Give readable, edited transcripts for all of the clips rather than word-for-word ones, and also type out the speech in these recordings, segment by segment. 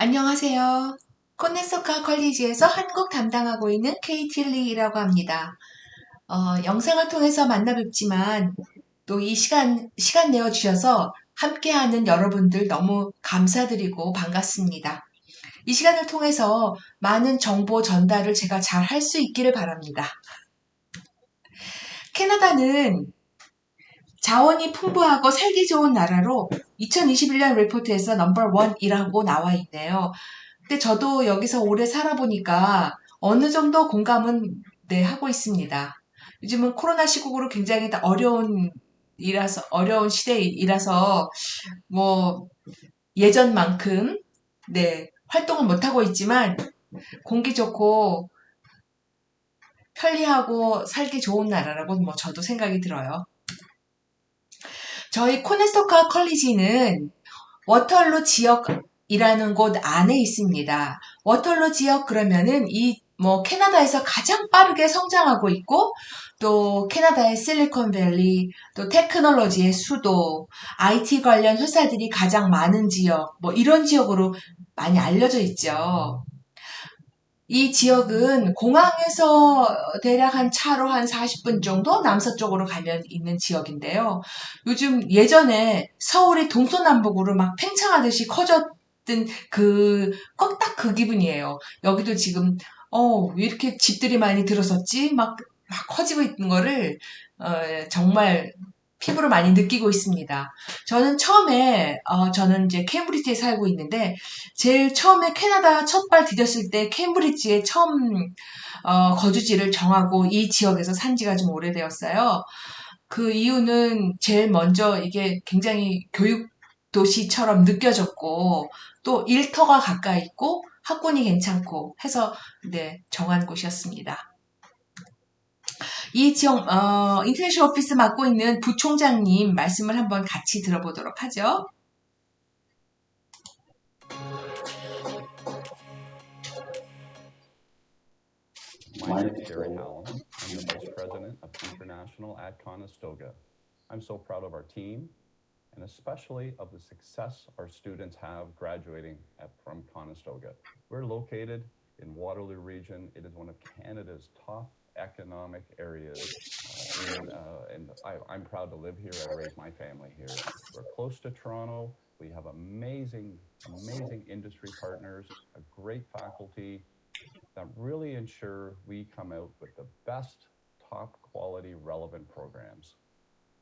안녕하세요. 코네소카 컬리지에서 한국 담당하고 있는 케이티 리라고 합니다. 영상을 통해서 만나 뵙지만 또 이 시간 내어주셔서 함께하는 여러분들 너무 감사드리고 반갑습니다. 이 시간을 통해서 많은 정보 전달을 제가 잘 할 수 있기를 바랍니다. 캐나다는 자원이 풍부하고 살기 좋은 나라로 2021년 리포트에서 넘버 1이라고 나와 있네요. 근데 저도 여기서 오래 살아보니까 어느 정도 공감은 네, 하고 있습니다. 요즘은 코로나 시국으로 굉장히 어려운 시대이라서 뭐 예전만큼 네, 활동을 못하고 있지만 공기 좋고 편리하고 살기 좋은 나라라고 뭐 저도 생각이 들어요. 저희 코네스토카 컬리지는 워털로 지역이라는 곳 안에 있습니다. 워털로 지역 그러면은 캐나다에서 가장 빠르게 성장하고 있고, 또 캐나다의 실리콘밸리, 또 테크놀로지의 수도, IT 관련 회사들이 가장 많은 지역, 뭐 이런 지역으로 많이 알려져 있죠. 이 지역은 공항에서 대략 한 차로 한 40분 정도 남서쪽으로 가면 있는 지역인데요. 요즘 예전에 서울이 동서남북으로 막 팽창하듯이 커졌던 딱 그 기분이에요. 여기도 지금, 왜 이렇게 집들이 많이 들어섰지? 막 커지고 있는 거를, 정말 피부로 많이 느끼고 있습니다. 저는 이제 케임브리지에 살고 있는데, 제일 처음에 캐나다 첫 발 디뎠을 때 케임브리지에 처음 거주지를 정하고 이 지역에서 산 지가 좀 오래되었어요. 그 이유는 제일 먼저 이게 굉장히 교육 도시처럼 느껴졌고 또 일터가 가까이 있고 학군이 괜찮고 해서 네, 정한 곳이었습니다. 이 지역 인터내셔널 오피스 맡고 있는 부총장님 말씀을 한번 같이 들어보도록 하죠. My name is Gary Hallam. I'm the Vice President of International at Conestoga. I'm so proud of our team and especially of the success our students have graduating from Conestoga. We're located in Waterloo Region. It is one of Canada's top economic areas. And I'm proud to live here. I raised my family here. We're close to Toronto. We have amazing industry partners, a great faculty, that really ensure we come out with the best, top quality, relevant programs.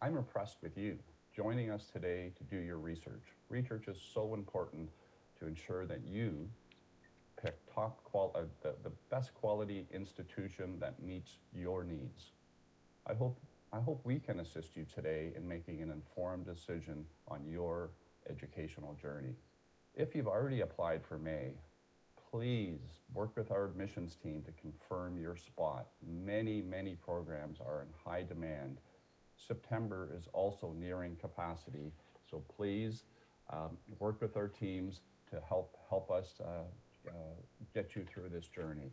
I'm impressed with you joining us today to do your research. Research is so important to ensure that you pick the best quality institution that meets your needs. I hope we can assist you today in making an informed decision on your educational journey. If you've already applied for May, please work with our admissions team to confirm your spot. Many programs are in high demand. September is also nearing capacity, so please work with our teams to help us get you through this journey.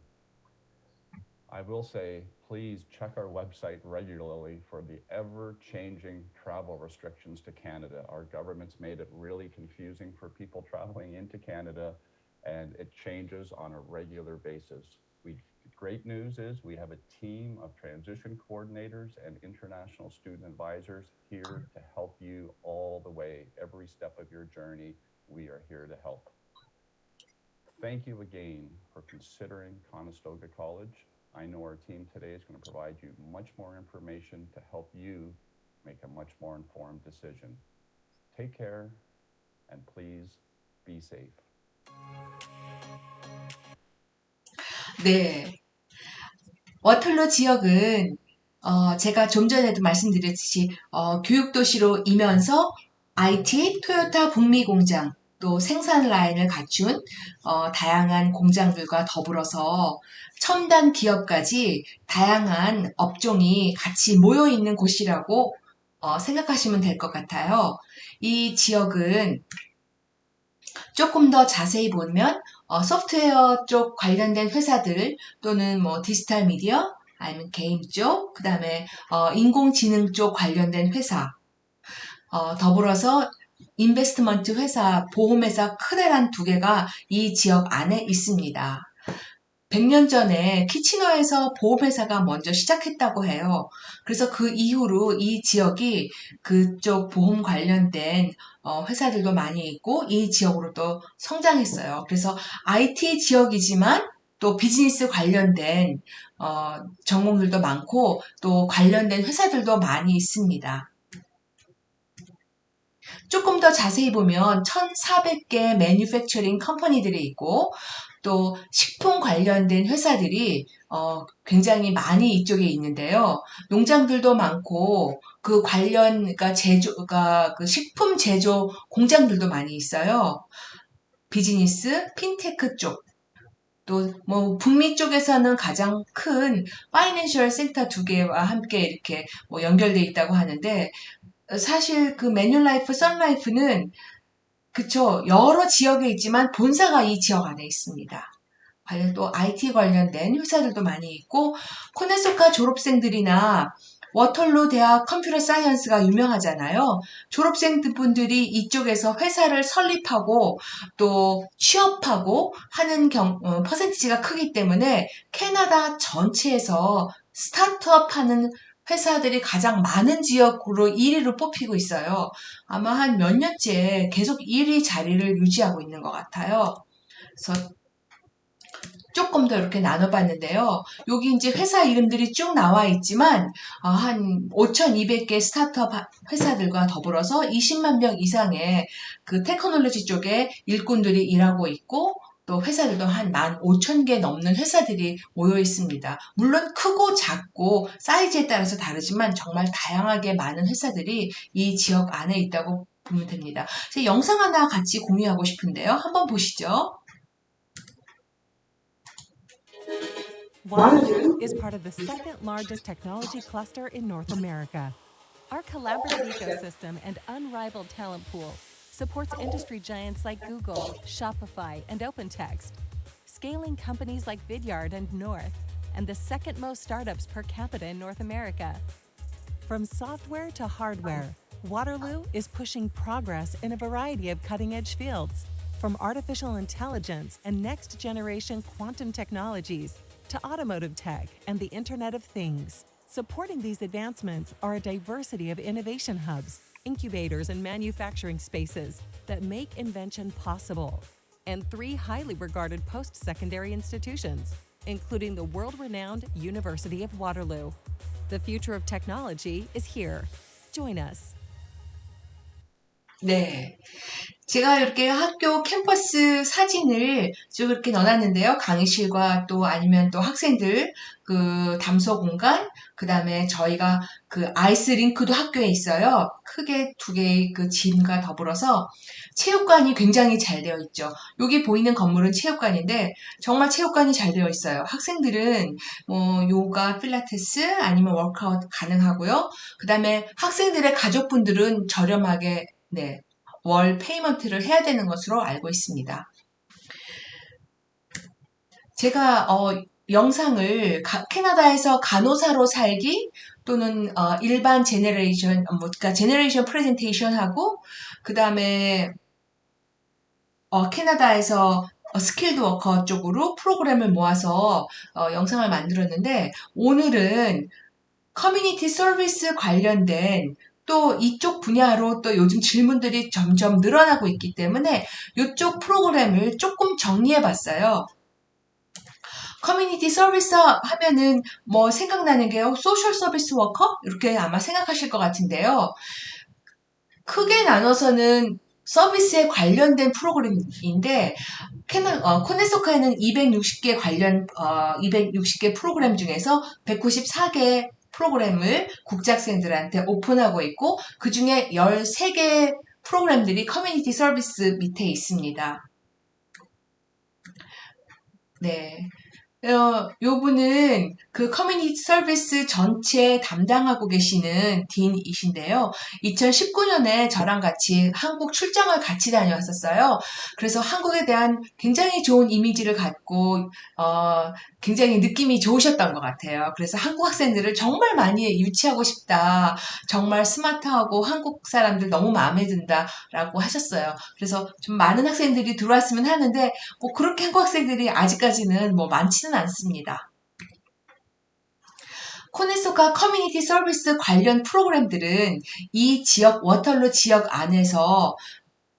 I will say, please check our website regularly for the ever-changing travel restrictions to Canada. Our government's made it really confusing for people traveling into Canada, and it changes on a regular basis. Great news is we have a team of transition coordinators and international student advisors here to help you all the way, every step of your journey. We are here to help. Thank you again for considering Conestoga College. I know our team today is going to provide you much more information to help you make a much more informed decision. Take care and please be safe. 네. 워털로 지역은 제가 좀 전에도 말씀드렸듯이 교육도시로이면서 IT, 토요타 북미 공장, 또 생산 라인을 갖춘 다양한 공장들과 더불어서 첨단 기업까지 다양한 업종이 같이 모여 있는 곳이라고 생각하시면 될 것 같아요. 이 지역은 조금 더 자세히 보면 소프트웨어 쪽 관련된 회사들 또는 뭐 디지털 미디어 아니면 게임 쪽, 그 다음에 인공지능 쪽 관련된 회사, 더불어서 인베스트먼트 회사, 보험회사 크레란 두 개가 이 지역 안에 있습니다. 100년 전에 키치너에서 보험회사가 먼저 시작했다고 해요. 그래서 그 이후로 이 지역이 그쪽 보험 관련된 회사들도 많이 있고 이 지역으로 또 성장했어요. 그래서 IT 지역이지만 또 비즈니스 관련된 전공들도 많고 또 관련된 회사들도 많이 있습니다. 조금 더 자세히 보면 1,400개 매뉴팩처링 컴퍼니들이 있고 또 식품 관련된 회사들이 굉장히 많이 이쪽에 있는데요. 농장들도 많고 그 관련 그러니까 그 식품 제조 공장들도 많이 있어요. 비즈니스, 핀테크 쪽. 또 뭐 북미 쪽에서는 가장 큰 파이낸셜 센터 두 개와 함께 이렇게 뭐 연결돼 있다고 하는데 사실 그 매뉴라이프, 선라이프는 그쵸. 여러 지역에 있지만 본사가 이 지역 안에 있습니다. 관련 또 IT 관련된 회사들도 많이 있고 코네소카 졸업생들이나 워털루 대학 컴퓨터 사이언스가 유명하잖아요. 졸업생분들이 이쪽에서 회사를 설립하고 또 취업하고 하는 퍼센티지가 크기 때문에 캐나다 전체에서 스타트업 하는 회사들이 가장 많은 지역으로 1위로 뽑히고 있어요. 아마 한 몇 년째 계속 1위 자리를 유지하고 있는 것 같아요. 그래서 조금 더 이렇게 나눠봤는데요. 여기 이제 회사 이름들이 쭉 나와 있지만 한 5,200개 스타트업 회사들과 더불어서 20만 명 이상의 그 테크놀로지 쪽에 일꾼들이 일하고 있고 또 회사들도 한 15,000개 넘는 회사들이 모여 있습니다. 물론 크고 작고 사이즈에 따라서 다르지만 정말 다양하게 많은 회사들이 이 지역 안에 있다고 보면 됩니다. 제가 영상 하나 같이 공유하고 싶은데요. 한번 보시죠. Waterloo is part of the second largest technology cluster in North America. Our collaborative ecosystem and unrivaled talent pool supports industry giants like Google, Shopify, and OpenText, scaling companies like Vidyard and North, and the second most startups per capita in North America. From software to hardware, Waterloo is pushing progress in a variety of cutting-edge fields, from artificial intelligence and next-generation quantum technologies to automotive tech and the Internet of Things. Supporting these advancements are a diversity of innovation hubs, incubators, and manufacturing spaces that make invention possible, and 3 highly regarded post-secondary institutions, including the world-renowned University of Waterloo. The future of technology is here. Join us. 네. 제가 이렇게 학교 캠퍼스 사진을 쭉 이렇게 넣어놨는데요. 강의실과 또 아니면 또 학생들 그 담소 공간, 그 다음에 저희가 그 아이스 링크도 학교에 있어요. 크게 2개의 그 짐과 더불어서 체육관이 굉장히 잘 되어 있죠. 여기 보이는 건물은 체육관인데 정말 체육관이 잘 되어 있어요. 학생들은 뭐 요가, 필라테스 아니면 워크아웃 가능하고요. 그 다음에 학생들의 가족분들은 저렴하게 월 페이먼트를 해야 되는 것으로 알고 있습니다. 제가 영상을 캐나다에서 간호사로 살기 또는 일반 제너레이션, 그러니까 제너레이션 프레젠테이션하고 그 다음에 캐나다에서 스킬드 워커 쪽으로 프로그램을 모아서 영상을 만들었는데 오늘은 커뮤니티 서비스 관련된 또 이쪽 분야로 또 요즘 질문들이 점점 늘어나고 있기 때문에 이쪽 프로그램을 조금 정리해 봤어요. 커뮤니티 서비스 하면은 뭐 생각나는 게 소셜 서비스 워커? 이렇게 아마 생각하실 것 같은데요. 크게 나눠서는 서비스에 관련된 프로그램인데 코네소카에는 260개 260개 프로그램 중에서 194개 프로그램을 국제학생들한테 오픈하고 있고 그 중에 13개 프로그램들이 커뮤니티 서비스 밑에 있습니다. 네. 요 분은 그 커뮤니티 서비스 전체 담당하고 계시는 딘이신데요. 2019년에 저랑 같이 한국 출장을 같이 다녀왔었어요. 그래서 한국에 대한 굉장히 좋은 이미지를 갖고, 굉장히 느낌이 좋으셨던 것 같아요. 그래서 한국 학생들을 정말 많이 유치하고 싶다. 정말 스마트하고 한국 사람들 너무 마음에 든다라고 하셨어요. 그래서 좀 많은 학생들이 들어왔으면 하는데, 뭐 그렇게 한국 학생들이 아직까지는 뭐 많지는 않습니다. 코네소가 커뮤니티 서비스 관련 프로그램들은 이 지역, 워털로 지역 안에서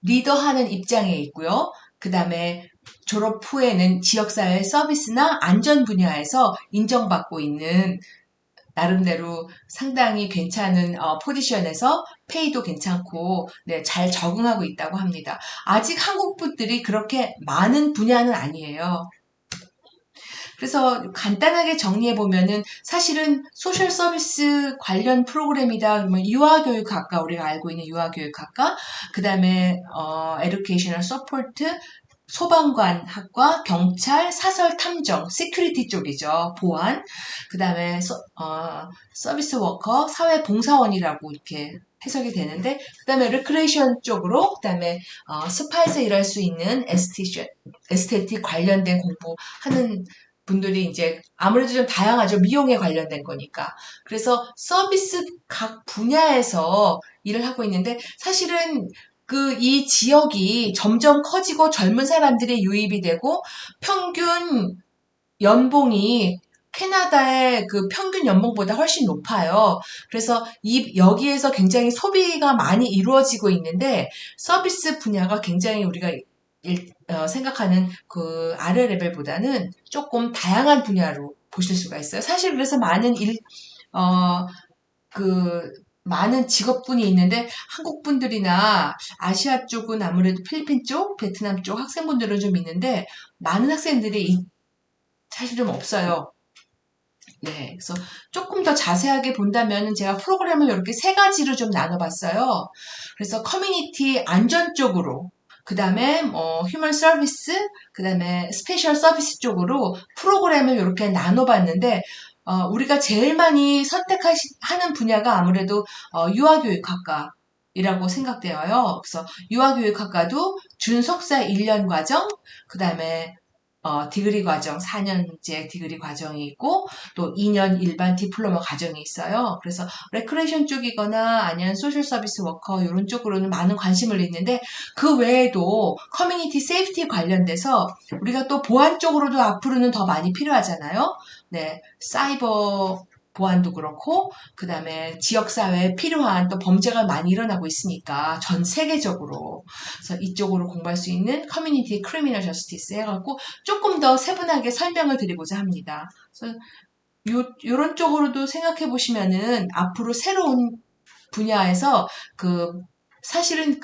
리더하는 입장에 있고요. 그 다음에 졸업 후에는 지역사회 서비스나 안전 분야에서 인정받고 있는 나름대로 상당히 괜찮은 포지션에서 페이도 괜찮고 잘 적응하고 있다고 합니다. 아직 한국 분들이 그렇게 많은 분야는 아니에요. 그래서 간단하게 정리해 보면은 사실은 소셜 서비스 관련 프로그램이다. 그러면 유아교육학과, 우리가 알고 있는 유아교육학과, 그 다음에 에듀케이셔널 서포트, 소방관학과, 경찰, 사설 탐정, 시큐리티 쪽이죠. 보안, 그 다음에 서비스 워커, 사회 봉사원이라고 이렇게 해석이 되는데, 그 다음에 레크레이션 쪽으로, 그 다음에 스파에서 일할 수 있는 에스테틱 관련된 공부하는 분들이 이제 아무래도 좀 다양하죠. 미용에 관련된 거니까. 그래서 서비스 각 분야에서 일을 하고 있는데 사실은 이 지역이 점점 커지고 젊은 사람들이 유입이 되고 평균 연봉이 캐나다의 그 평균 연봉보다 훨씬 높아요. 그래서 여기에서 굉장히 소비가 많이 이루어지고 있는데 서비스 분야가 굉장히 우리가 생각하는 그 아래 레벨보다는 조금 다양한 분야로 보실 수가 있어요. 사실 그래서 많은 직업군이 있는데 한국 분들이나 아시아 쪽은 아무래도 필리핀 쪽, 베트남 쪽 학생분들은 좀 있는데 많은 학생들이 사실 좀 없어요. 네, 그래서 조금 더 자세하게 본다면 제가 프로그램을 이렇게 세 가지로 좀 나눠봤어요. 그래서 커뮤니티 안전 쪽으로, 그 다음에 휴먼 서비스, 그 다음에 스페셜 서비스 쪽으로 프로그램을 이렇게 나눠봤는데 우리가 제일 많이 선택하는 분야가 아무래도 유아교육학과이라고 생각되어요. 그래서 유아교육학과도 준석사 1년 과정, 그 다음에 디그리 과정, 4년제 디그리 과정이 있고, 또 2년 일반 디플로마 과정이 있어요. 그래서 레크레이션 쪽이거나 아니면 소셜 서비스 워커 이런 쪽으로는 많은 관심을 있는데, 그 외에도 커뮤니티 세이프티 관련돼서 우리가 또 보안 쪽으로도 앞으로는 더 많이 필요하잖아요. 네, 사이버 보안도 그렇고, 그 다음에 지역사회에 필요한 또 범죄가 많이 일어나고 있으니까 전 세계적으로. 그래서 이쪽으로 공부할 수 있는 커뮤니티 크리미널 저스티스 해갖고 조금 더 세분하게 설명을 드리고자 합니다. 그래서 요런 쪽으로도 생각해 보시면은 앞으로 새로운 분야에서 사실은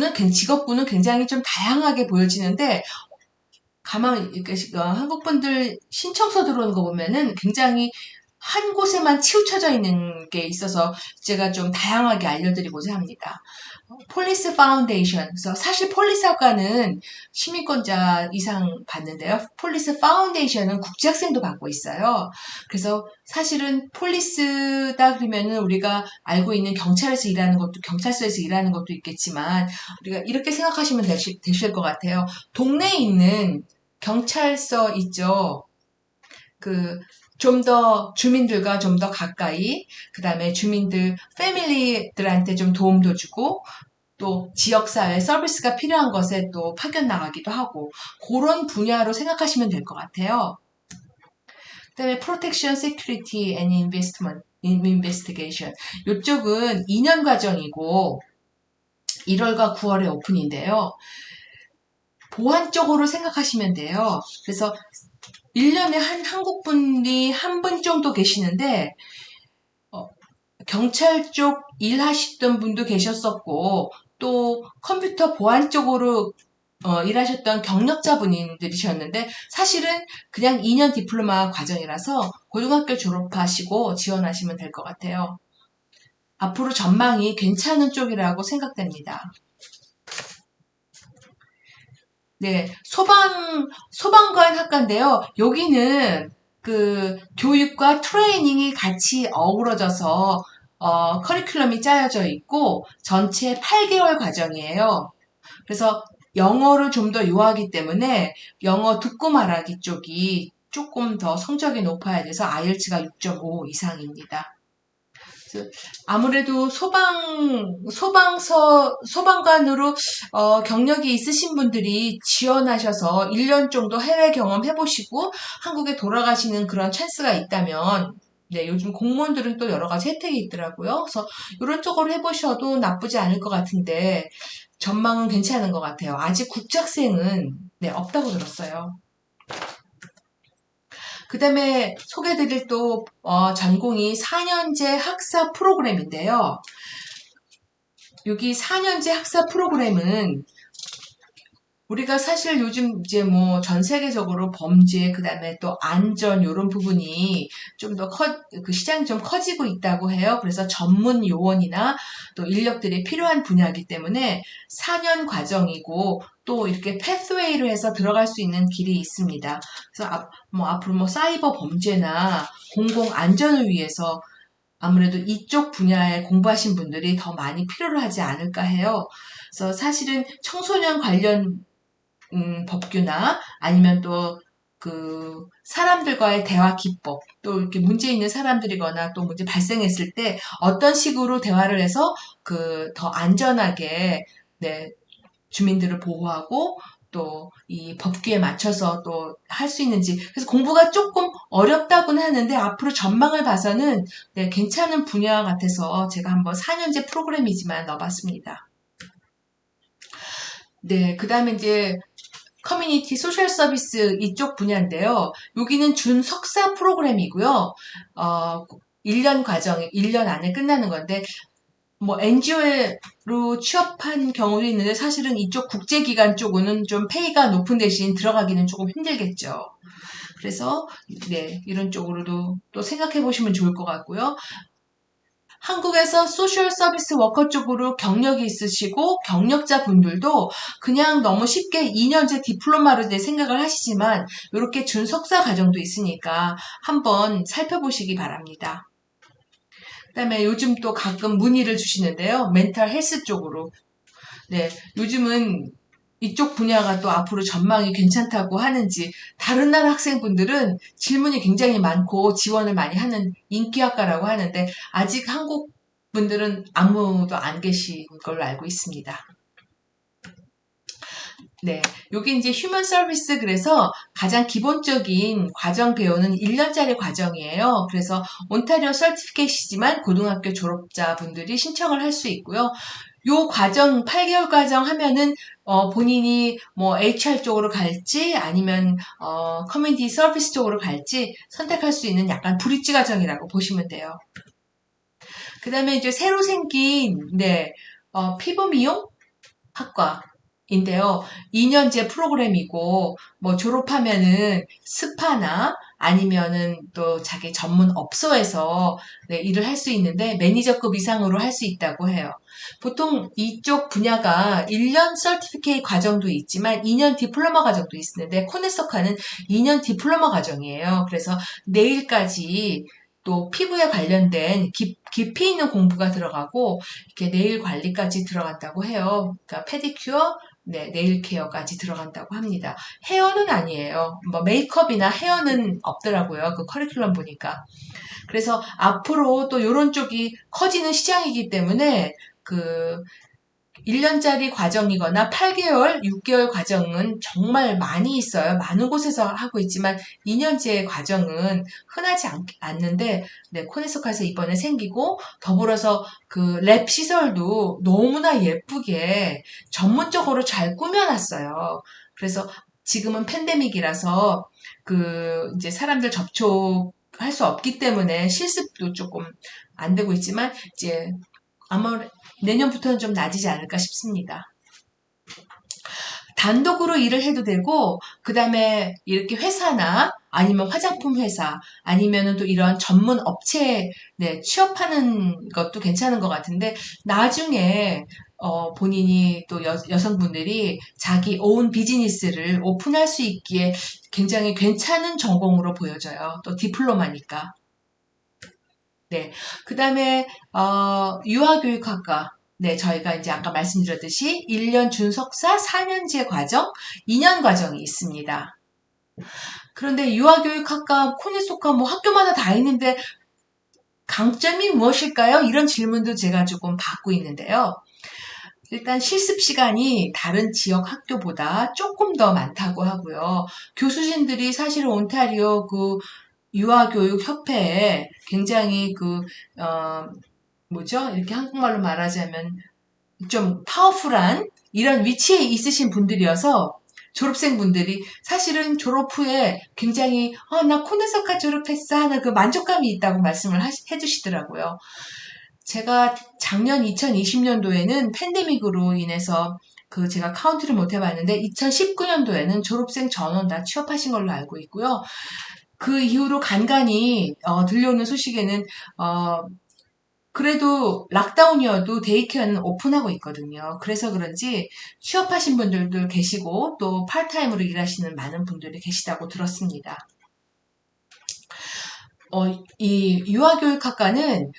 직업군은 굉장히 좀 다양하게 보여지는데 한국 분들 신청서 들어오는 거 보면은 굉장히 한 곳에만 치우쳐져 있는 게 있어서 제가 좀 다양하게 알려드리고자 합니다. 폴리스 파운데이션. 그래서 사실 폴리스학과는 시민권자 이상 받는데요. 폴리스 파운데이션은 국제학생도 받고 있어요. 그래서 사실은 폴리스다 그러면은 우리가 알고 있는 경찰에서 일하는 것도, 경찰서에서 일하는 것도 있겠지만 우리가 이렇게 생각하시면 되실 것 같아요. 동네에 있는 경찰서 있죠. 좀 더 주민들과 좀 더 가까이, 그 다음에 주민들, 패밀리들한테 좀 도움도 주고, 또 지역사회 서비스가 필요한 것에 또 파견 나가기도 하고, 그런 분야로 생각하시면 될 것 같아요. 그 다음에 Protection, Security and Investigation. 이쪽은 2년 과정이고, 1월과 9월에 오픈인데요. 보안 쪽으로 생각하시면 돼요. 그래서 1년에 한국 분이 한 분 정도 계시는데 경찰 쪽 일하시던 분도 계셨었고 또 컴퓨터 보안 쪽으로 일하셨던 경력자분들이셨는데 사실은 그냥 2년 디플로마 과정이라서 고등학교 졸업하시고 지원하시면 될 것 같아요. 앞으로 전망이 괜찮은 쪽이라고 생각됩니다. 네, 소방관 학과인데요. 여기는 그 교육과 트레이닝이 같이 어우러져서 커리큘럼이 짜여져 있고 전체 8개월 과정이에요. 그래서 영어를 좀 더 요하기 때문에 영어 듣고 말하기 쪽이 조금 더 성적이 높아야 돼서 IELTS가 6.5 이상입니다. 아무래도 소방관으로 경력이 있으신 분들이 지원하셔서 1년 정도 해외 경험 해보시고 한국에 돌아가시는 그런 찬스가 있다면, 네, 요즘 공무원들은 또 여러 가지 혜택이 있더라고요. 그래서 이런 쪽으로 해보셔도 나쁘지 않을 것 같은데, 전망은 괜찮은 것 같아요. 아직 국제학생은, 네, 없다고 들었어요. 그 다음에 소개해드릴 또 전공이 4년제 학사 프로그램인데요. 여기 4년제 학사 프로그램은 우리가 사실 요즘 이제 뭐 전 세계적으로 범죄, 그 다음에 또 안전, 요런 부분이 좀 더 그 시장이 좀 커지고 있다고 해요. 그래서 전문 요원이나 또 인력들이 필요한 분야이기 때문에 4년 과정이고 또 이렇게 패스웨이로 해서 들어갈 수 있는 길이 있습니다. 그래서 앞으로 뭐 사이버 범죄나 공공 안전을 위해서 아무래도 이쪽 분야에 공부하신 분들이 더 많이 필요로 하지 않을까 해요. 그래서 사실은 청소년 관련 법규나 아니면 또 그 사람들과의 대화 기법, 또 이렇게 문제 있는 사람들이거나 또 문제 발생했을 때 어떤 식으로 대화를 해서 그 더 안전하게 네, 주민들을 보호하고 또 이 법규에 맞춰서 또 할 수 있는지, 그래서 공부가 조금 어렵다고는 하는데 앞으로 전망을 봐서는 네, 괜찮은 분야 같아서 제가 한번 4년제 프로그램이지만 넣어봤습니다. 네, 그 다음에 이제 커뮤니티 소셜 서비스 이쪽 분야인데요. 여기는 준석사 프로그램이고요. 1년 과정, 1년 안에 끝나는 건데, 뭐 NGO로 취업한 경우도 있는데 사실은 이쪽 국제기관 쪽은 좀 페이가 높은 대신 들어가기는 조금 힘들겠죠. 그래서 네, 이런 쪽으로도 또 생각해 보시면 좋을 것 같고요. 한국에서 소셜 서비스 워커 쪽으로 경력이 있으시고 경력자 분들도 그냥 너무 쉽게 2년제 디플로마로 생각을 하시지만 이렇게 준석사 과정도 있으니까 한번 살펴보시기 바랍니다. 그다음에 요즘 또 가끔 문의를 주시는데요. 멘탈 헬스 쪽으로. 네, 요즘은 이쪽 분야가 또 앞으로 전망이 괜찮다고 하는지 다른 나라 학생분들은 질문이 굉장히 많고 지원을 많이 하는 인기학과라고 하는데 아직 한국 분들은 아무도 안 계신 걸로 알고 있습니다. 네, 여기 이제 휴먼 서비스, 그래서 가장 기본적인 과정 배우는 1년짜리 과정이에요. 그래서 온타리오 서티피케이시지만 고등학교 졸업자분들이 신청을 할 수 있고요. 요 과정 8개월 과정 하면은 본인이 뭐 HR 쪽으로 갈지 아니면 커뮤니티 서비스 쪽으로 갈지 선택할 수 있는 약간 브릿지 과정이라고 보시면 돼요. 그 다음에 이제 새로 생긴 네, 피부 미용 학과인데요. 2년제 프로그램이고 뭐 졸업하면은 스파나 아니면은 또 자기 전문 업소에서 네, 일을 할 수 있는데 매니저급 이상으로 할 수 있다고 해요. 보통 이쪽 분야가 1년 서티피케이트 과정도 있지만 2년 디플로마 과정도 있는데 코네서카는 2년 디플로마 과정이에요. 그래서 내일까지 또 피부에 관련된 깊이 있는 공부가 들어가고 이렇게 네일 관리까지 들어간다고 해요. 그러니까 페디큐어, 네, 네일 케어까지 들어간다고 합니다. 헤어는 아니에요. 뭐 메이크업이나 헤어는 없더라고요. 그 커리큘럼 보니까. 그래서 앞으로 또 이런 쪽이 커지는 시장이기 때문에 그 1년짜리 과정이거나 8개월, 6개월 과정은 정말 많이 있어요. 많은 곳에서 하고 있지만 2년제 과정은 흔하지 않는데 네, 코네소카에서 이번에 생기고 더불어서 그 랩 시설도 너무나 예쁘게 전문적으로 잘 꾸며놨어요. 그래서 지금은 팬데믹이라서 그 이제 사람들 접촉할 수 없기 때문에 실습도 조금 안 되고 있지만 이제 아마 내년부터는 좀 나아지지 않을까 싶습니다. 단독으로 일을 해도 되고, 그 다음에 이렇게 회사나 아니면 화장품 회사, 아니면은 또 이런 전문 업체에 네, 취업하는 것도 괜찮은 것 같은데, 나중에 본인이 또 여성분들이 자기 오운 비즈니스를 오픈할 수 있기에 굉장히 괜찮은 전공으로 보여져요. 또 디플로마니까. 네. 그 다음에, 유아교육학과. 네, 저희가 이제 아까 말씀드렸듯이 1년 준석사 4년제 과정, 2년 과정이 있습니다. 그런데 유아교육학과, 코니소카 뭐 학교마다 다 있는데 강점이 무엇일까요? 이런 질문도 제가 조금 받고 있는데요. 일단 실습 시간이 다른 지역 학교보다 조금 더 많다고 하고요. 교수진들이 사실은 온타리오 그 유아교육협회에 굉장히 뭐죠? 이렇게 한국말로 말하자면 좀 파워풀한 이런 위치에 있으신 분들이어서 졸업생분들이 사실은 졸업 후에 굉장히 나 코네소카 졸업했어 하는 그 만족감이 있다고 말씀을 해주시더라고요. 제가 작년 2020년도에는 팬데믹으로 인해서 제가 카운트를 못 해봤는데 2019년도에는 졸업생 전원 다 취업하신 걸로 알고 있고요. 그 이후로 간간히 들려오는 소식에는 그래도 락다운이어도 데이케어는 오픈하고 있거든요. 그래서 그런지 취업하신 분들도 계시고 또 파트타임으로 일하시는 많은 분들이 계시다고 들었습니다. 이 유아교육학과는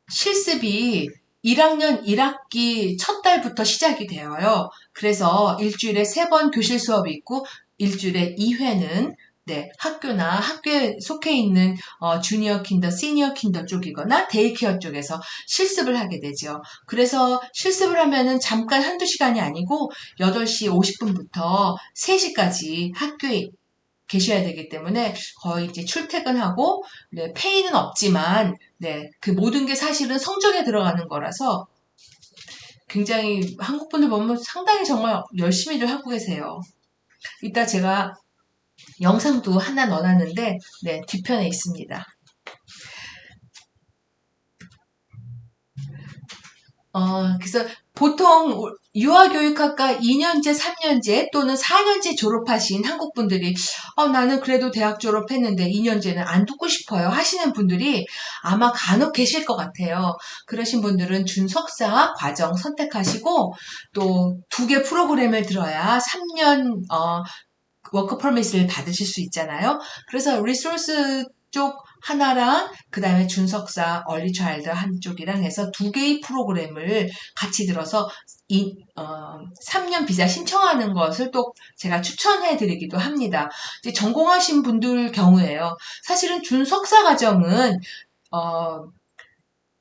실습이 1학년 1학기 첫 달부터 시작이 되어요. 그래서 일주일에 3번 교실 수업이 있고 일주일에 2회는 네, 학교나 학교에 속해 있는 주니어 킨더, 시니어 킨더 쪽이거나 데이케어 쪽에서 실습을 하게 되죠. 그래서 실습을 하면은 잠깐 한두 시간이 아니고 8시 50분부터 3시까지 학교에 계셔야 되기 때문에 거의 이제 출퇴근하고 네, 페이는 없지만 네, 그 모든 게 사실은 성적에 들어가는 거라서 굉장히 한국 분들 보면 상당히 정말 열심히들 하고 계세요. 이따 제가 영상도 하나 넣어놨는데 네, 뒤편에 있습니다. 그래서 보통 유아교육학과 2년제, 3년제 또는 4년제 졸업하신 한국분들이 나는 그래도 대학 졸업했는데 2년제는 안 듣고 싶어요 하시는 분들이 아마 간혹 계실 것 같아요. 그러신 분들은 준석사 과정 선택하시고 또 2개 프로그램을 들어야 3년 워크 퍼밋을 받으실 수 있잖아요. 그래서 리소스 쪽 하나랑 그 다음에 준석사 얼리 차일드 한쪽이랑 해서 2개의 프로그램을 같이 들어서 3년 비자 신청하는 것을 또 제가 추천해 드리기도 합니다. 이제 전공하신 분들 경우에요. 사실은 준석사 과정은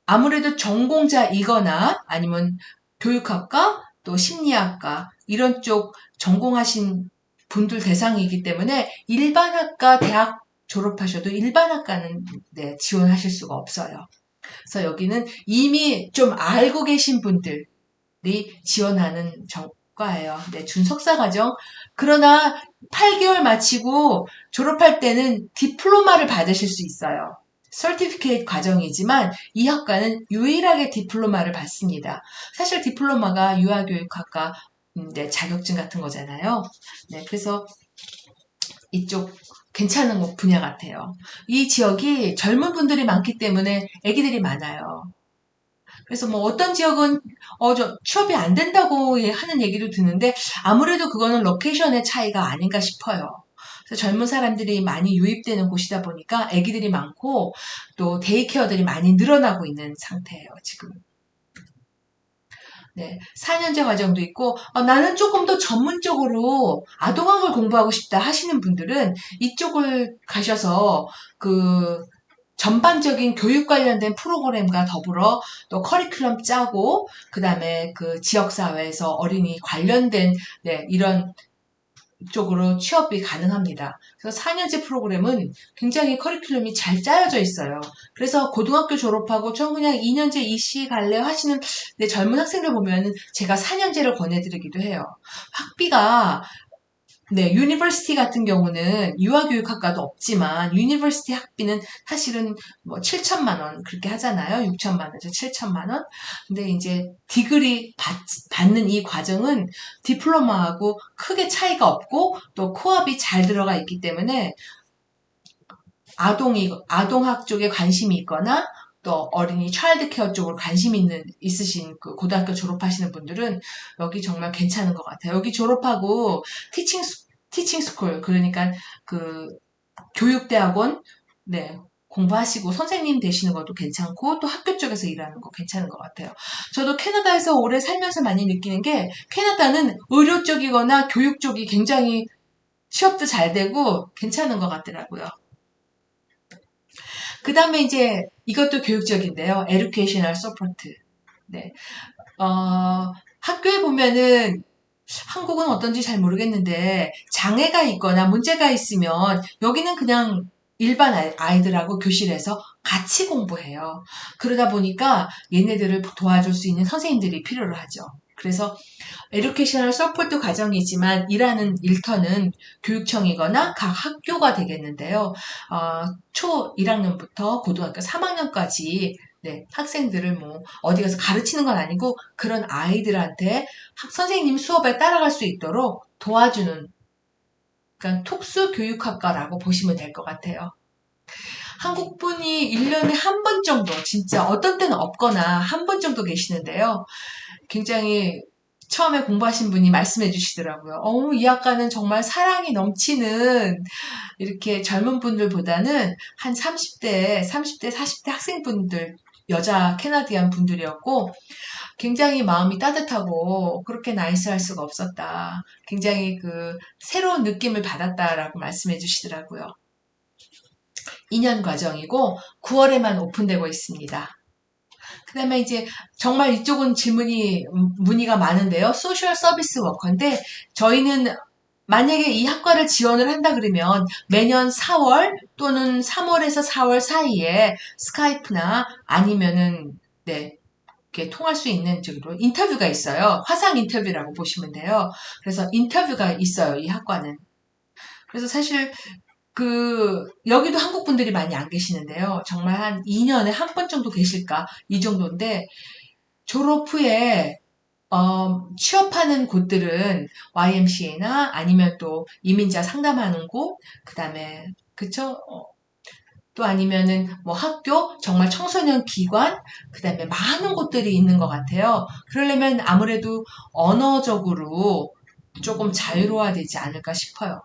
아무래도 전공자이거나 아니면 교육학과 또 심리학과 이런 쪽 전공하신 분들 대상이기 때문에 일반 학과 대학 졸업하셔도 일반 학과는 네, 지원하실 수가 없어요. 그래서 여기는 이미 좀 알고 계신 분들이 지원하는 과예요. 네, 준석사 과정. 그러나 8개월 마치고 졸업할 때는 디플로마를 받으실 수 있어요. 서티피케이트 과정이지만 이 학과는 유일하게 디플로마를 받습니다. 사실 디플로마가 유아교육학과 네, 자격증 같은 거잖아요. 네, 그래서 이쪽 괜찮은 분야 같아요. 이 지역이 젊은 분들이 많기 때문에 아기들이 많아요. 그래서 뭐 어떤 지역은 취업이 안 된다고 하는 얘기도 듣는데 아무래도 그거는 로케이션의 차이가 아닌가 싶어요. 그래서 젊은 사람들이 많이 유입되는 곳이다 보니까 아기들이 많고 또 데이케어들이 많이 늘어나고 있는 상태예요, 지금. 네, 4년제 과정도 있고 나는 조금 더 전문적으로 아동학을 공부하고 싶다 하시는 분들은 이쪽을 가셔서 전반적인 교육 관련된 프로그램과 더불어 또 커리큘럼 짜고 그다음에 그 지역사회에서 어린이 관련된 네, 이런 쪽으로 취업이 가능합니다. 그래서 4년제 프로그램은 굉장히 커리큘럼이 잘 짜여져 있어요. 그래서 고등학교 졸업하고 저 그냥 2년제 이씨 갈래 하시는 네, 젊은 학생들 보면 제가 4년제를 권해드리기도 해요. 학비가 네, 유니버시티 같은 경우는 유아교육학과도 없지만 유니버시티 학비는 사실은 뭐 7천만 원 그렇게 하잖아요. 6천만 원에서 7천만 원. 근데 이제 디그리 받는 이 과정은 디플로마하고 크게 차이가 없고 또 코업이 잘 들어가 있기 때문에 아동학 쪽에 관심이 있거나 또 어린이 차일드 케어 쪽으로 관심 있으신 그 고등학교 졸업하시는 분들은 여기 정말 괜찮은 것 같아요. 여기 졸업하고 티칭 스쿨, 그러니까 그 교육대학원, 네, 공부하시고 선생님 되시는 것도 괜찮고 또 학교 쪽에서 일하는 거 괜찮은 것 같아요. 저도 캐나다에서 오래 살면서 많이 느끼는 게 캐나다는 의료 쪽이거나 교육 쪽이 굉장히 취업도 잘 되고 괜찮은 것 같더라고요. 그 다음에 이제 이것도 교육적인데요. Educational Support. 네. 학교에 보면은 한국은 어떤지 잘 모르겠는데 장애가 있거나 문제가 있으면 여기는 그냥 일반 아이들하고 교실에서 같이 공부해요. 그러다 보니까 얘네들을 도와줄 수 있는 선생님들이 필요로 하죠. 그래서 에듀케이셔널 서포트 과정이지만 일하는 일터는 교육청이거나 각 학교가 되겠는데요. 초 1학년부터 고등학교 3학년까지 네, 학생들을 뭐 어디 가서 가르치는 건 아니고 그런 아이들한테 선생님 수업에 따라갈 수 있도록 도와주는 그러니까 특수교육학과라고 보시면 될 것 같아요. 한국 분이 1년에 한 번 정도 진짜 어떤 때는 없거나 한 번 정도 계시는데요. 굉장히 처음에 공부하신 분이 말씀해 주시더라고요. 이 학과는 정말 사랑이 넘치는 이렇게 젊은 분들보다는 한 30대, 40대 학생분들, 여자 캐나디안 분들이었고 굉장히 마음이 따뜻하고 그렇게 나이스할 수가 없었다. 굉장히 그 새로운 느낌을 받았다라고 말씀해 주시더라고요. 2년 과정이고 9월에만 오픈되고 있습니다. 그 다음에 이제 정말 이쪽은 문의가 많은데요. 소셜 서비스 워커인데 저희는 만약에 이 학과를 지원을 한다 그러면 매년 4월 또는 3월에서 4월 사이에 스카이프나 아니면은 네, 이렇게 통할 수 있는 쪽으로 인터뷰가 있어요. 화상 인터뷰라고 보시면 돼요. 그래서 인터뷰가 있어요. 이 학과는. 그래서 사실 여기도 한국 분들이 많이 안 계시는데요. 정말 한 2년에 한 번 정도 계실까? 이 정도인데, 졸업 후에, 취업하는 곳들은 YMCA나 아니면 또 이민자 상담하는 곳, 그 다음에, 그쵸? 또 아니면은 뭐 학교, 정말 청소년 기관, 그 다음에 많은 곳들이 있는 것 같아요. 그러려면 아무래도 언어적으로 조금 자유로워야 되지 않을까 싶어요.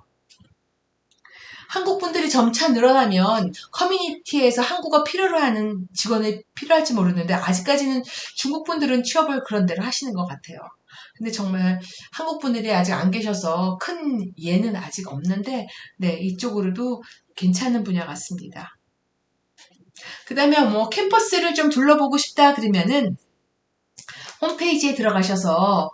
한국 분들이 점차 늘어나면 커뮤니티에서 한국어 필요로 하는 직원이 필요할지 모르는데 아직까지는 중국 분들은 취업을 그런 대로 하시는 것 같아요. 근데 정말 한국 분들이 아직 안 계셔서 큰 예는 아직 없는데 네, 이쪽으로도 괜찮은 분야 같습니다. 그 다음에 뭐 캠퍼스를 좀 둘러보고 싶다 그러면은 홈페이지에 들어가셔서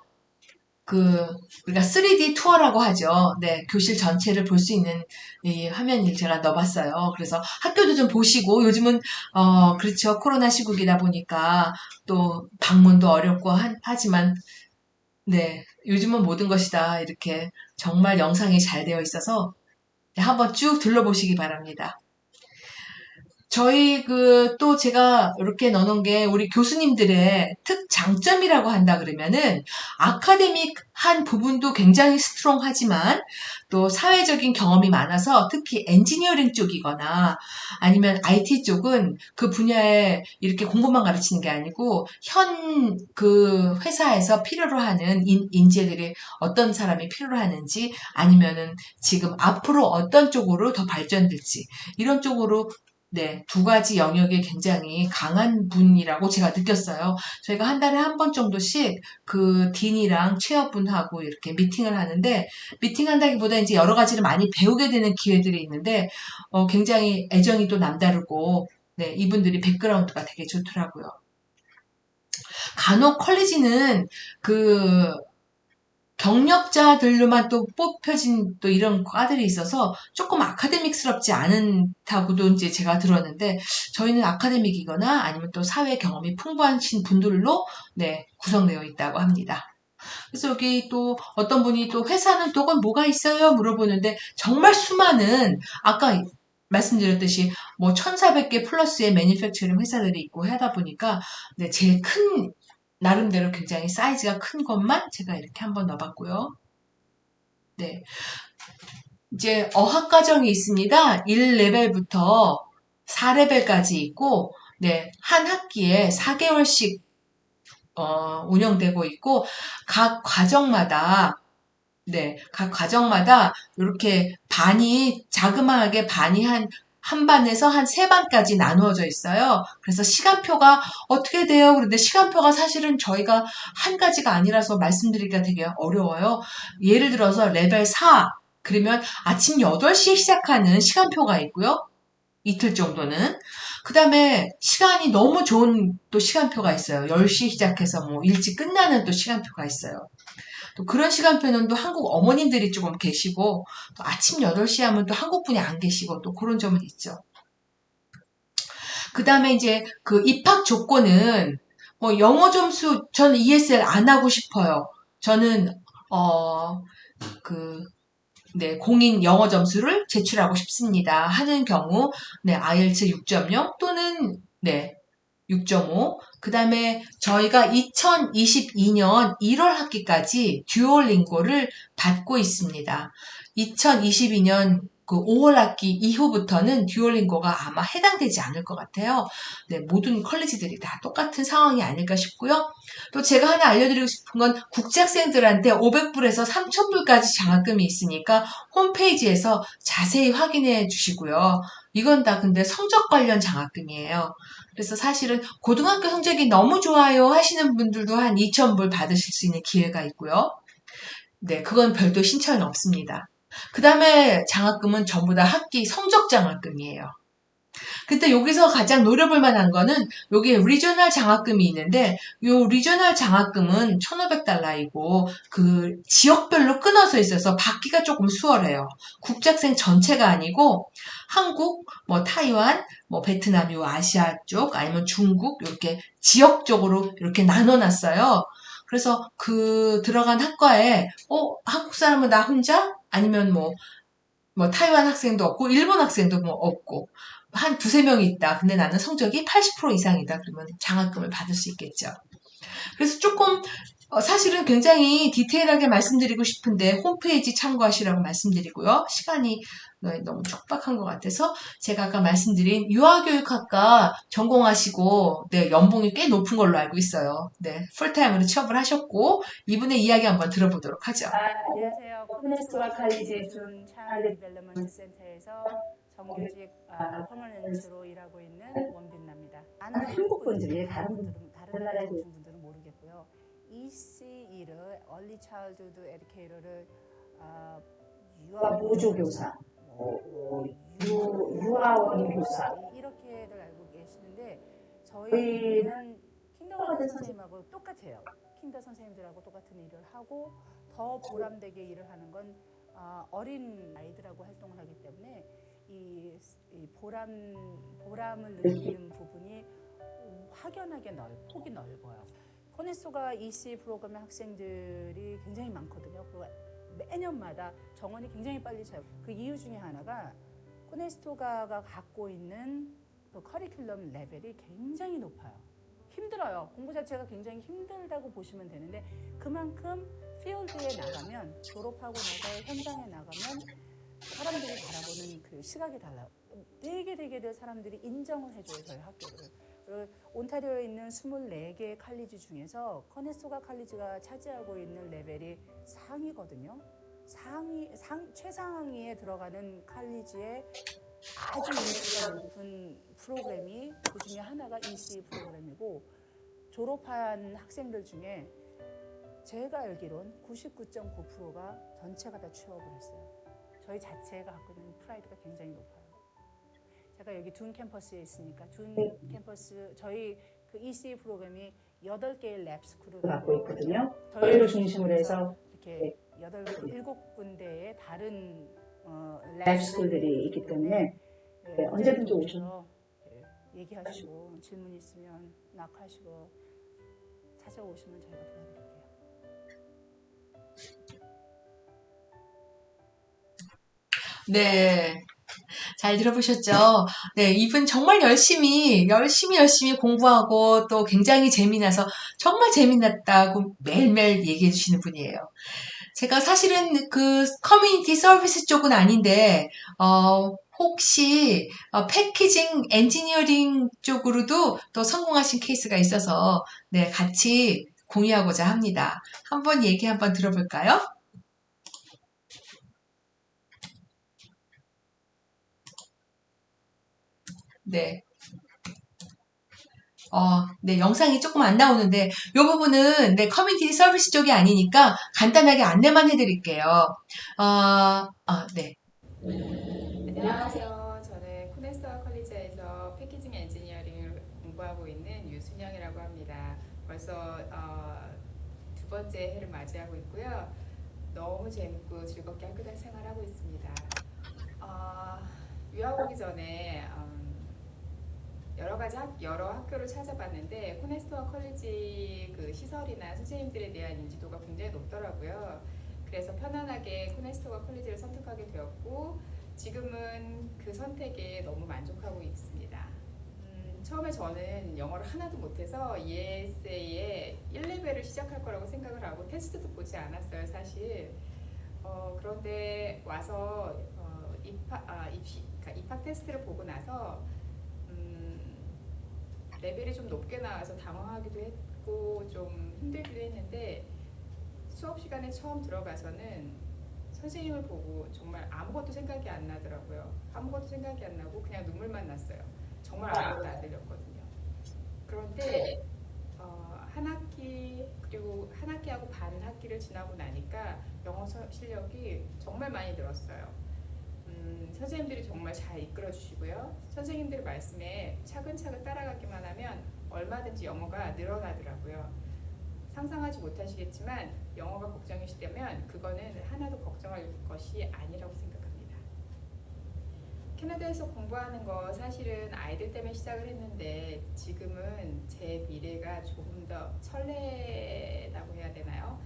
우리가 3D 투어라고 하죠. 네, 교실 전체를 볼 수 있는 이 화면을 제가 넣어봤어요. 그래서 학교도 좀 보시고, 요즘은, 그렇죠. 코로나 시국이다 보니까 또 방문도 어렵고 하지만, 네, 요즘은 모든 것이 다 이렇게 정말 영상이 잘 되어 있어서 한번 쭉 둘러보시기 바랍니다. 저희 또 제가 이렇게 넣어놓은 게 우리 교수님들의 특장점이라고 한다 그러면은 아카데믹한 부분도 굉장히 스트롱하지만 또 사회적인 경험이 많아서 특히 엔지니어링 쪽이거나 아니면 IT 쪽은 그 분야에 이렇게 공부만 가르치는 게 아니고 현 회사에서 필요로 하는 인재들이 어떤 사람이 필요로 하는지 아니면은 지금 앞으로 어떤 쪽으로 더 발전될지 이런 쪽으로 네, 두 가지 영역에 굉장히 강한 분이라고 제가 느꼈어요. 저희가 한 달에 한 번 정도씩 딘이랑 취업분하고 이렇게 미팅을 하는데, 미팅한다기보다 이제 여러 가지를 많이 배우게 되는 기회들이 있는데, 굉장히 애정이 또 남다르고, 네, 이분들이 백그라운드가 되게 좋더라고요. 간혹 컬리지는 경력자들로만 또 뽑혀진 또 이런 과들이 있어서 조금 아카데믹스럽지 않다고도 이제 제가 들었는데 저희는 아카데믹이거나 아니면 또 사회 경험이 풍부하신 분들로 네, 구성되어 있다고 합니다. 그래서 여기 또 어떤 분이 또 회사는 또 뭐가 있어요? 물어보는데 정말 수많은 아까 말씀드렸듯이 뭐 1,400개 플러스의 매니팩처링 회사들이 있고 하다 보니까 네, 제일 큰 나름대로 굉장히 사이즈가 큰 것만 제가 이렇게 한번 넣어봤고요. 네. 이제 어학과정이 있습니다. 1레벨부터 4레벨까지 있고, 네, 한 학기에 4개월씩 운영되고 있고, 각 과정마다, 네, 각 과정마다 이렇게 반이, 자그마하게 반이 한 반에서 한 3반까지 나누어져 있어요. 그래서 시간표가 어떻게 돼요? 그런데 시간표가 사실은 저희가 한 가지가 아니라서 말씀드리기가 되게 어려워요. 예를 들어서 레벨 4, 그러면 아침 8시에 시작하는 시간표가 있고요. 이틀 정도는. 그 다음에 시간이 너무 좋은 또 시간표가 있어요. 10시 시작해서 뭐 일찍 끝나는 또 시간표가 있어요. 또 그런 시간표는 또 한국 어머님들이 조금 계시고, 또 아침 8시 하면 또 한국 분이 안 계시고, 또 그런 점은 있죠. 그 다음에 이제 그 입학 조건은, 뭐 영어 점수, 저는 ESL 안 하고 싶어요. 저는, 네, 공인 영어 점수를 제출하고 싶습니다. 하는 경우, 네, IELTS 6.0 또는, 네, 6.5. 그 다음에 저희가 2022년 1월 학기까지 듀오링고를 받고 있습니다. 2022년 그 5월 학기 이후부터는 듀오링고가 아마 해당되지 않을 것 같아요. 네, 모든 컬리지들이 다 똑같은 상황이 아닐까 싶고요. 또 제가 하나 알려드리고 싶은 건 국제학생들한테 500불에서 3,000불까지 장학금이 있으니까 홈페이지에서 자세히 확인해 주시고요. 이건 다 근데 성적 관련 장학금이에요. 그래서 사실은 고등학교 성적이 너무 좋아요 하시는 분들도 한 2,000불 받으실 수 있는 기회가 있고요. 네, 그건 별도 신청이 없습니다. 그 다음에 장학금은 전부 다 학기 성적 장학금이에요. 근데 여기서 가장 노려볼 만한 거는 여기에 리저널 장학금이 있는데 요 리저널 장학금은 1,500달러이고 그 지역별로 끊어져 있어서 받기가 조금 수월해요. 국제학생 전체가 아니고 한국, 뭐 타이완, 뭐 베트남, 요 아시아 쪽 아니면 중국 이렇게 지역적으로 이렇게 나눠놨어요. 그래서 그 들어간 학과에 한국 사람은 나 혼자? 아니면 뭐 타이완 학생도 없고 일본 학생도 뭐 없고 한 두세 명이 있다. 근데 나는 성적이 80% 이상이다. 그러면 장학금을 받을 수 있겠죠. 그래서 조금 사실은 굉장히 디테일하게 말씀드리고 싶은데 홈페이지 참고하시라고 말씀드리고요. 시간이 너무 촉박한 것 같아서 제가 아까 말씀드린 유아교육학과 전공하시고 네, 연봉이 꽤 높은 걸로 알고 있어요. 네, 풀타임으로 취업을 하셨고 이분의 이야기 한번 들어보도록 하죠. 안녕하세요. 코네스토가 칼리지의 준 차일드 디벨롭먼트 센터에서 정규직 퍼머넌트로 일하고 있는 원빈나입니다. 많은 한국 분들이 다른 나라에 계신 분들은 모르겠고요. ECE를 Early Childhood Educator를 유아 보조 교사, 유아원 교사 이렇게들 알고 계시는데 저희는 킨더가든 선생님하고 똑같아요. 킨더 선생님들하고 똑같은 일을 하고 더 보람되게 일을 하는 건 어린 아이들하고 활동을 하기 때문에 이 보람을 느끼는 부분이 확연하게 폭이 넓어요. 코네스토가 EC 프로그램의 학생들이 굉장히 많거든요. 그리고 매년마다 정원이 굉장히 빨리 차요. 그 이유 중에 하나가 코네스토가가 갖고 있는 그 커리큘럼 레벨이 굉장히 높아요. 힘들어요. 공부 자체가 굉장히 힘들다고 보시면 되는데 그만큼 필드에 나가면 졸업하고 나서 현장에 나가면 사람들이 바라보는 그 시각이 달라요. 되게 사람들이 인정을 해줘요. 저희 학교를. 온타리오에 있는 24개의 칼리지 중에서 코네스토가 칼리지가 차지하고 있는 레벨이 상위거든요. 최상위에 들어가는 칼리지에 아주 인기가 높은 프로그램이 그 중에 하나가 EC 프로그램이고 졸업한 학생들 중에 제가 알기론 99.9%가 전체가 다 취업을 했어요. 저희 자체가 갖고 있는 프라이드가 굉장히 높아요. 제가 여기 둔 캠퍼스에 있으니까 둔 캠퍼스 저희 그 EC 프로그램이 8개의 랩 스쿨을 갖고 있거든요. 저희를 중심으로 해서 이렇게 7군데의 다른 랩 스쿨들이 있기 때문에 언제든지 오셔서 얘기하시고 질문 있으면 낙하시고 찾아오시면 저희가 도와드릴게요. 네. 잘 들어보셨죠? 네, 이분 정말 열심히 공부하고 또 굉장히 재미나서 정말 재미났다고 매일매일 얘기해 주시는 분이에요. 제가 사실은 그 커뮤니티 서비스 쪽은 아닌데, 혹시 패키징 엔지니어링 쪽으로도 또 성공하신 케이스가 있어서 네, 같이 공유하고자 합니다. 한번 얘기 한번 들어볼까요? 네. 네, 영상이 조금 안 나오는데, 이 부분은 네, 커뮤니티 서비스 쪽이 아니니까 간단하게 안내만 해드릴게요. 네. 안녕하세요. 저는 코네스터 컬리지에서 패키징 엔지니어링을 공부하고 있는 유순영이라고 합니다. 벌써 두 번째 해를 맞이하고 있고요. 너무 재밌고 즐겁게 학교 생활하고 있습니다. 유학 오기 전에 여러 학교를 찾아봤는데 코네스터 컬리지 그 시설이나 선생님들에 대한 인지도가 굉장히 높더라고요. 그래서 편안하게 코네스터 컬리지를 선택하게 되었고 지금은 그 선택에 너무 만족하고 있습니다. 처음에 저는 영어를 하나도 못해서 ESA에 1레벨을 시작할 거라고 생각을 하고 테스트도 보지 않았어요, 사실. 그런데 와서 입학 테스트를 보고 나서 레벨이 좀 높게 나와서 당황하기도 했고 좀 힘들기도 했는데 수업 시간에 처음 들어가서는 선생님을 보고 정말 아무것도 생각이 안 나더라고요. 아무것도 생각이 안 나고 그냥 눈물만 났어요. 정말 아무것도 안 들렸거든요. 그런데 한 학기 그리고 한 학기하고 반 학기를 지나고 나니까 영어 실력이 정말 많이 늘었어요. 선생님들이 정말 잘 이끌어 주시고요. 선생님들의 말씀에 차근차근 따라가기만 하면 얼마든지 영어가 늘어나더라고요. 상상하지 못하시겠지만 영어가 걱정이시다면 그거는 하나도 걱정할 것이 아니라고 생각합니다. 캐나다에서 공부하는 거 사실은 아이들 때문에 시작을 했는데 지금은 제 미래가 조금 더 설레다고 해야 되나요?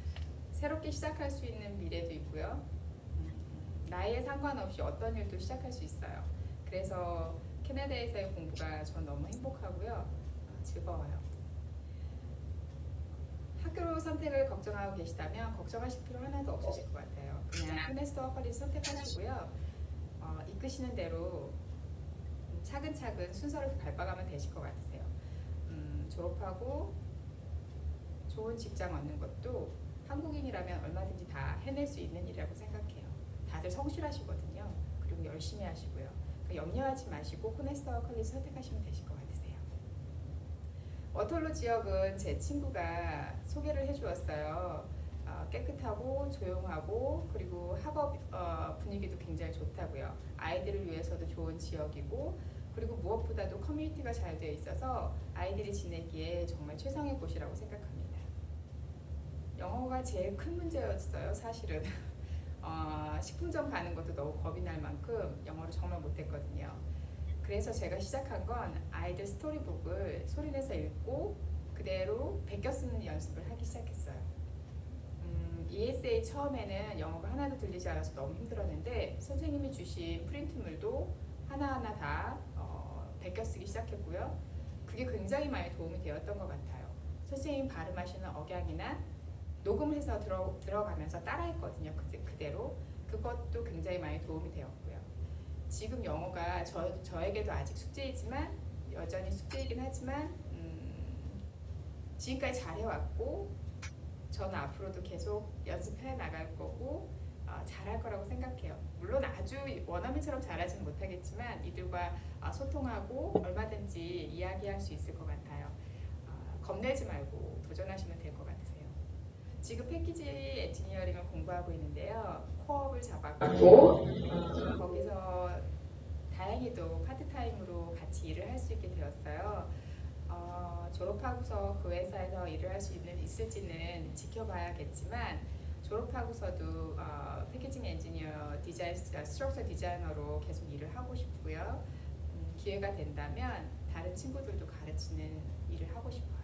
새롭게 시작할 수 있는 미래도 있고요. 나이에 상관없이 어떤 일도 시작할 수 있어요. 그래서 캐나다에서의 공부가 전 너무 행복하고요. 즐거워요. 학교 선택을 걱정하고 계시다면 걱정하실 필요 하나도 없으실 것 같아요. 그냥 코네스터 컬리지 선택하시고요. 이끄시는 대로 차근차근 순서를 밟아가면 되실 것 같으세요. 졸업하고 좋은 직장 얻는 것도 한국인이라면 얼마든지 다 해낼 수 있는 일이라고 생각해요. 다들 성실하시거든요. 그리고 열심히 하시고요. 염려하지 마시고 코네스터 컬리지 선택하시면 되실 것 같으세요. 워털로 지역은 제 친구가 소개를 해주었어요. 깨끗하고 조용하고 그리고 학업 분위기도 굉장히 좋다고요. 아이들을 위해서도 좋은 지역이고 그리고 무엇보다도 커뮤니티가 잘 되어 있어서 아이들이 지내기에 정말 최상의 곳이라고 생각합니다. 영어가 제일 큰 문제였어요, 사실은. 식품점 가는 것도 너무 겁이 날 만큼 영어를 정말 못했거든요. 그래서 제가 시작한 건 아이들 스토리북을 소리내서 읽고 그대로 베껴 쓰는 연습을 하기 시작했어요. ESA 처음에는 영어가 하나도 들리지 않아서 너무 힘들었는데 선생님이 주신 프린트물도 하나하나 다 베껴 쓰기 시작했고요. 그게 굉장히 많이 도움이 되었던 것 같아요. 선생님 발음하시는 억양이나 녹음을 해서 들어가면서 따라했거든요. 그대로. 그것도 굉장히 많이 도움이 되었고요. 지금 영어가 저에게도 아직 숙제이지만 여전히 숙제이긴 하지만 지금까지 잘해왔고 저는 앞으로도 계속 연습해 나갈 거고 잘할 거라고 생각해요. 물론 아주 원어민처럼 잘하지는 못하겠지만 이들과 소통하고 얼마든지 이야기할 수 있을 것 같아요. 겁내지 말고 도전하시면 될 것 같으세요. 지금 패키지 엔지니어링을 공부하고 있는데요. 코업을 잡았고 거기서 다행히도 파트타임으로 같이 일을 할 수 있게 되었어요. 졸업하고서 그 회사에서 일을 할 수 있을지는 지켜봐야겠지만 졸업하고서도 패키징 엔지니어 스트럭처 디자이너로 계속 일을 하고 싶고요. 기회가 된다면 다른 친구들도 가르치는 일을 하고 싶어요.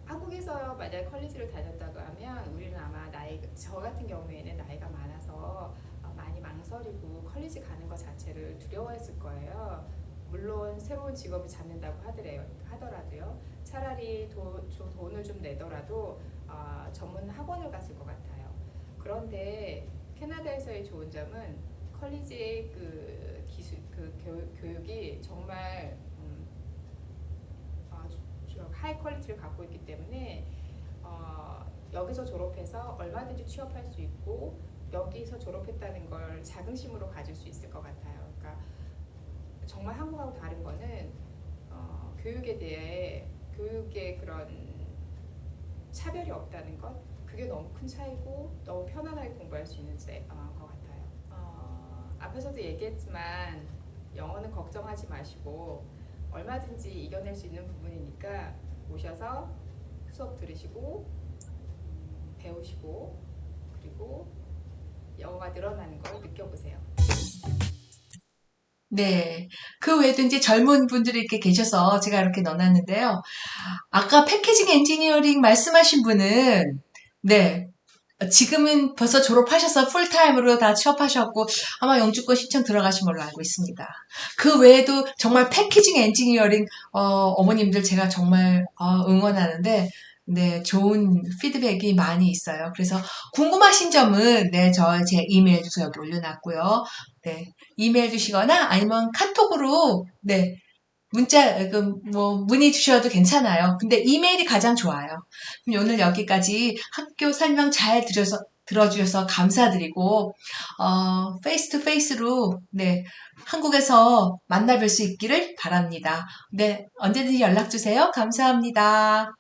한국에서 만약 컬리지를 다녔다고 하면 우리는 아마 저 같은 경우에는 나이가 많아서 많이 망설이고 컬리지 가는 것 자체를 두려워했을 거예요. 물론 새로운 직업을 잡는다고 하더라도요. 차라리 돈을 좀 내더라도 전문 학원을 갔을 것 같아요. 그런데 캐나다에서의 좋은 점은 컬리지의 그 기술, 그 교육이 정말 하이 퀄리티를 갖고 있기 때문에 여기서 졸업해서 얼마든지 취업할 수 있고 여기서 졸업했다는 걸 자긍심으로 가질 수 있을 것 같아요. 그러니까 정말 한국하고 다른 거는 교육에 대해 교육의 그런 차별이 없다는 것, 그게 너무 큰 차이고 너무 편안하게 공부할 수 있는 것 같아요. 앞에서도 얘기했지만 영어는 걱정하지 마시고 얼마든지 이겨낼 수 있는 부분이니까 오셔서 수업 들으시고 배우시고 그리고 영어가 늘어나는 걸 느껴보세요. 네. 그 외에도 이제 젊은 분들이 이렇게 계셔서 제가 이렇게 넣어놨는데요. 아까 패키징 엔지니어링 말씀하신 분은, 네. 지금은 벌써 졸업하셔서 풀타임으로 다 취업하셨고 아마 영주권 신청 들어가신 걸로 알고 있습니다. 그 외에도 정말 패키징 엔지니어링 어머님들 제가 정말 응원하는데 네, 좋은 피드백이 많이 있어요. 그래서 궁금하신 점은 네, 제 이메일 주소 여기 올려놨고요. 네, 이메일 주시거나 아니면 카톡으로 네, 문의 주셔도 괜찮아요. 근데 이메일이 가장 좋아요. 그럼 오늘 여기까지 학교 설명 잘 들어주셔서 감사드리고, 페이스 투 페이스로, 네, 한국에서 만나뵐 수 있기를 바랍니다. 네, 언제든지 연락주세요. 감사합니다.